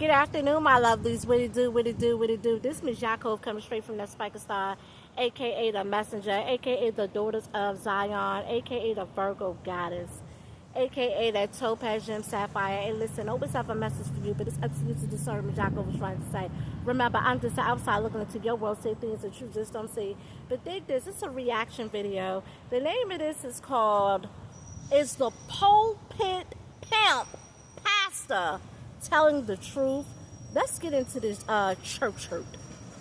Good afternoon, my lovelies. What it do, what it do, what it do. This Miss Yaakov coming straight from the Spiker Star, a.k.a. the Messenger, a.k.a. the Daughters of Zion, a.k.a. the Virgo Goddess, a.k.a. that Topaz Gem Sapphire. Hey, listen, I always have a message for you, but it's up to you to discern what Yaakov was trying to say. Remember, I'm just outside looking into your world, say things that you just don't see. But dig this, it's a reaction video. The name of this is called, Is the Pulpit Pimp Pastor Telling the Truth? Let's get into this church hurt.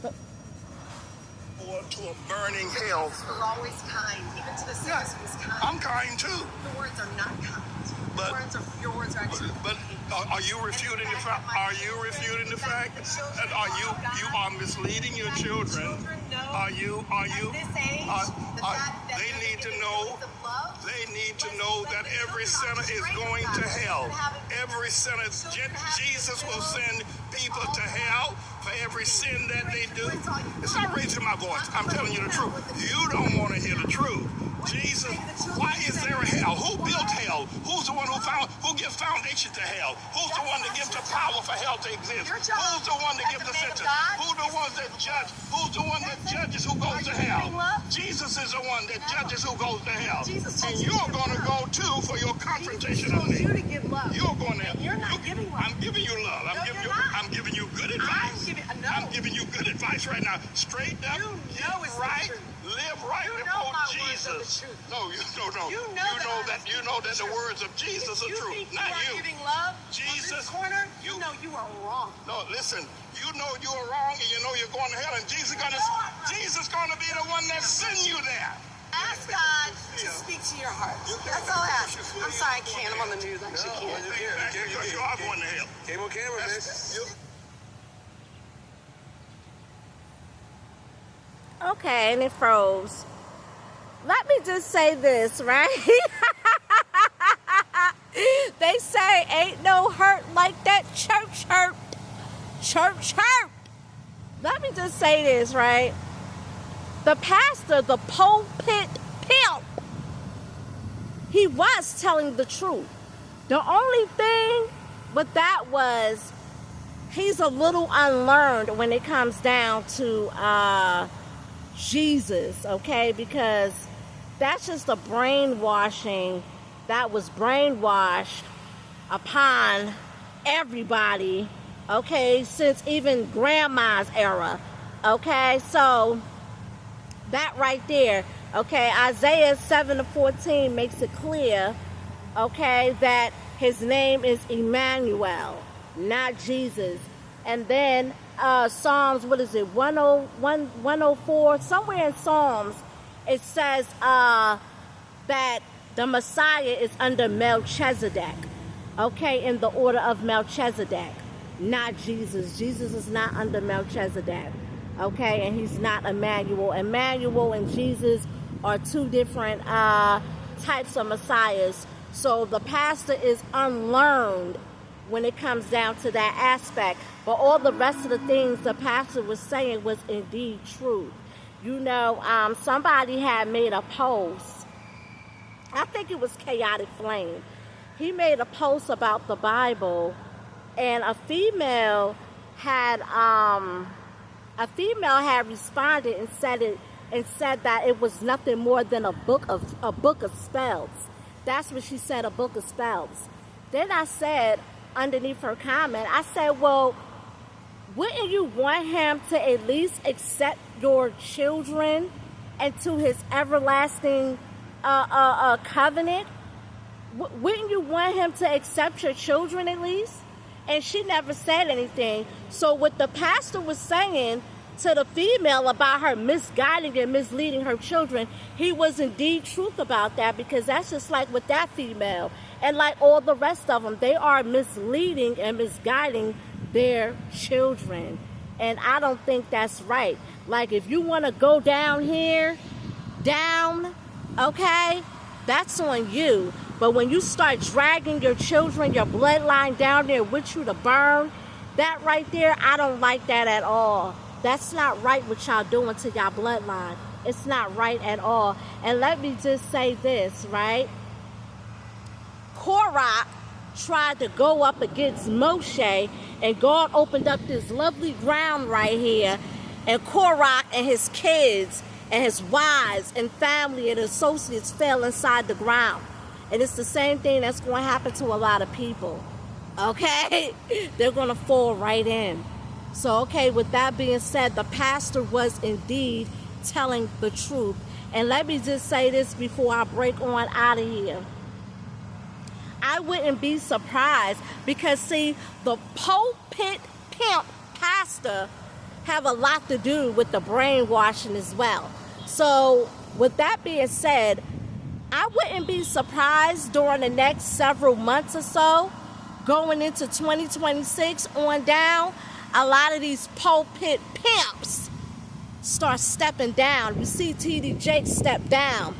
Or to a burning hell. You're always kind, even to the sinners. He was kind. I'm kind too. Your words are not kind. But your words are actually. But are you refuting the fact? Are you refuting the fact that you are misleading your children? Are you? They need to know. They need to know that every sinner is going to hell. Every sinner, Jesus will send people to hell for every sin that they do. It's not raising my voice. I'm telling you the truth. You don't want to hear the truth. Jesus, why is there a hell? Who built hell? Who's the one who gives foundation to hell? Who's the one that gives the power for hell to exist? Who's the one that gives the sentence? Who's the one that judges? Who's the one that judges who goes to hell? Jesus is the one that judges who goes to hell. And you're going to go too for your confrontation of me. You're going to. You're not giving love. I'm giving you love. I'm giving you good advice. I'm giving you good advice right now. Straight up, live right, live right before Jesus. No, you don't. You know that the words of Jesus are true. Not you. Giving love. Jesus. Corner. You know you are wrong. No, listen. You know you are wrong, and you know you're going to hell, and Jesus gonna be the one that sends you there. Ask God to speak to your heart. That's all I ask. I'm sorry, I can't. I'm on the news. I actually can't. Because you are going to hell. Came on camera, man. Okay, and it froze. Let me just say this, right? They say ain't no hurt like that church hurt. Church hurt. Let me just say this, right? The pastor, the pulpit pimp, he was telling the truth. The only thing with that was he's a little unlearned when it comes down to Jesus, okay? Because that's just a brainwashing that was brainwashed upon everybody, okay, since even grandma's era, okay? So that right there, okay, Isaiah 7:14 makes it clear, okay, that his name is Emmanuel, not Jesus. And then Psalms, 104, somewhere in Psalms, it says that the Messiah is under Melchizedek, okay, in the order of Melchizedek, not Jesus. Jesus is not under Melchizedek, okay, and he's not Emmanuel. Emmanuel and Jesus are two different types of Messiahs. So the pastor is unlearned when it comes down to that aspect. But all the rest of the things the pastor was saying was indeed true. You know, somebody had made a post. I think it was Chaotic Flame. He made a post about the Bible, and a female had responded and said that it was nothing more than a book of spells. That's what she said, a book of spells. Then I said, underneath her comment, I said, well, wouldn't you want him to at least accept your children into his everlasting covenant? Wouldn't you want him to accept your children at least? And she never said anything. So what the pastor was saying to the female about her misguiding and misleading her children, he was indeed truth about that, because that's just like with that female and like all the rest of them. They are misleading and misguiding their children, and I don't think that's right. Like, if you want to go down here, okay, that's on you. But when you start dragging your children, your bloodline down there with you to burn, that right there, I don't like that at all. That's not right what y'all doing to y'all bloodline. It's not right at all. And let me just say this, right? Korach tried to go up against Moshe And God opened up this lovely ground right here, and Korach and his kids and his wives and family and associates fell inside the ground. And it's the same thing that's going to happen to a lot of people. Okay? They're going to fall right in. So, okay, with that being said, the pastor was indeed telling the truth. And let me just say this before I break on out of here. I wouldn't be surprised because, see, the pulpit pimp pastor have a lot to do with the brainwashing as well. So, with that being said, I wouldn't be surprised during the next several months or so, going into 2026 on down, a lot of these pulpit pimps start stepping down. You see T.D. Jakes step down.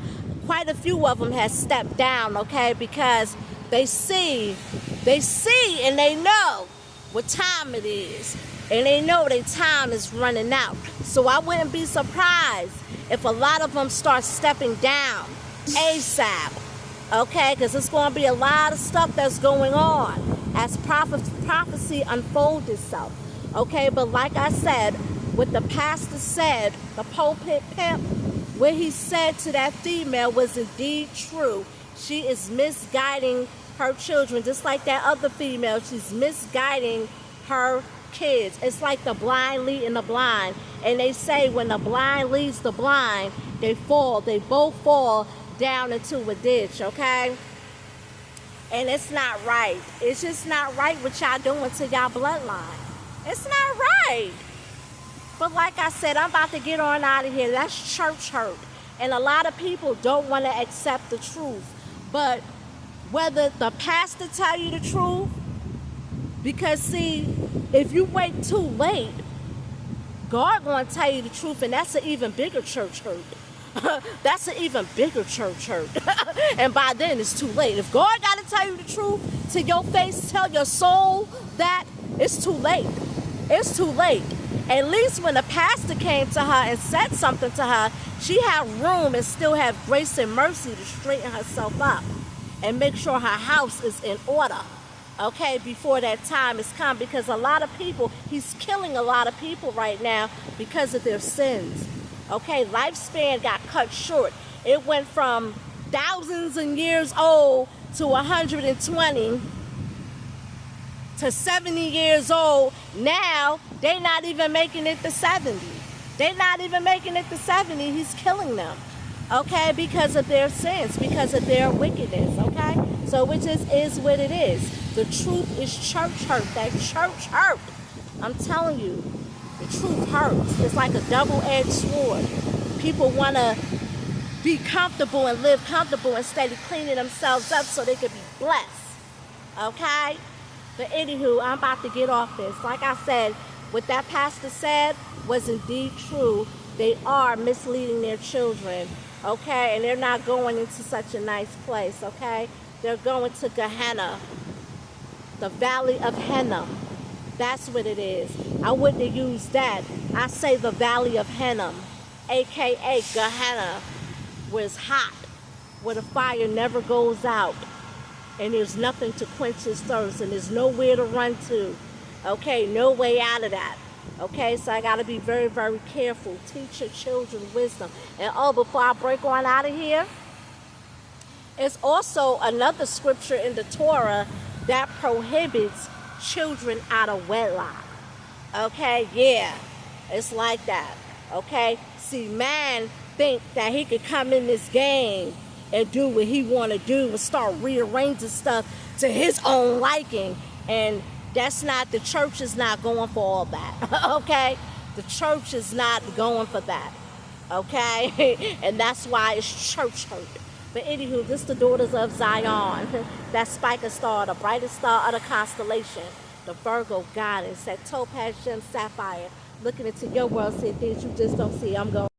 Quite a few of them have stepped down, okay, because they see and they know what time it is. And they know their time is running out. So I wouldn't be surprised if a lot of them start stepping down ASAP. Okay, because it's going to be a lot of stuff that's going on as prophecy unfolds itself. Okay, but like I said, what the pastor said, the pulpit pimp, what he said to that female was indeed true. She is misguiding her children, just like that other female. She's misguiding her kids. It's like the blind leading the blind. And they say when the blind leads the blind, they both fall down into a ditch, okay? And it's not right. It's just not right what y'all doing to y'all bloodline. It's not right. But like I said, I'm about to get on out of here. That's church hurt. And a lot of people don't want to accept the truth. But whether the pastor tell you the truth, because see, if you wait too late, God going to tell you the truth, and that's an even bigger church hurt. That's an even bigger church hurt. And by then it's too late. If God got to tell you the truth to your face, tell your soul that, it's too late. It's too late. At least when the pastor came to her and said something to her, she had room and still have grace and mercy to straighten herself up and make sure her house is in order, okay, before that time has come. Because a lot of people, he's killing a lot of people right now because of their sins. Okay, lifespan got cut short. It went from thousands of years old to 120 to 70 years old. Now, they're not even making it to 70. They're not even making it to 70. He's killing them, okay, because of their sins, because of their wickedness, okay? So it just is what it is. The truth is church hurt. That church hurt. I'm telling you. The truth hurts. It's like a double-edged sword. People want to be comfortable and live comfortable instead of cleaning themselves up so they can be blessed. Okay? But anywho, I'm about to get off this. Like I said, what that pastor said was indeed true. They are misleading their children. Okay? And they're not going into such a nice place. Okay? They're going to Gehenna. The Valley of Hinnom. That's what it is. I wouldn't have used that. I say the Valley of Hinnom, a.k.a. Gehenna, where it's hot, where the fire never goes out, and there's nothing to quench his thirst, and there's nowhere to run to. Okay, no way out of that. Okay, so I got to be very, very careful. Teach your children wisdom. And before I break on out of here, it's also another scripture in the Torah that prohibits children out of wedlock. Okay, yeah, it's like that. Okay, see, man think that he could come in this game and do what he want to do and start rearranging stuff to his own liking, and that's not, the church is not going for all that. Okay, the church is not going for that. Okay, and that's why it's church hurt. But anywho, this is the daughters of Zion. That spiker star, the brightest star of the constellation, the Virgo goddess, that topaz gem sapphire, looking into your world, see things you just don't see. I'm going.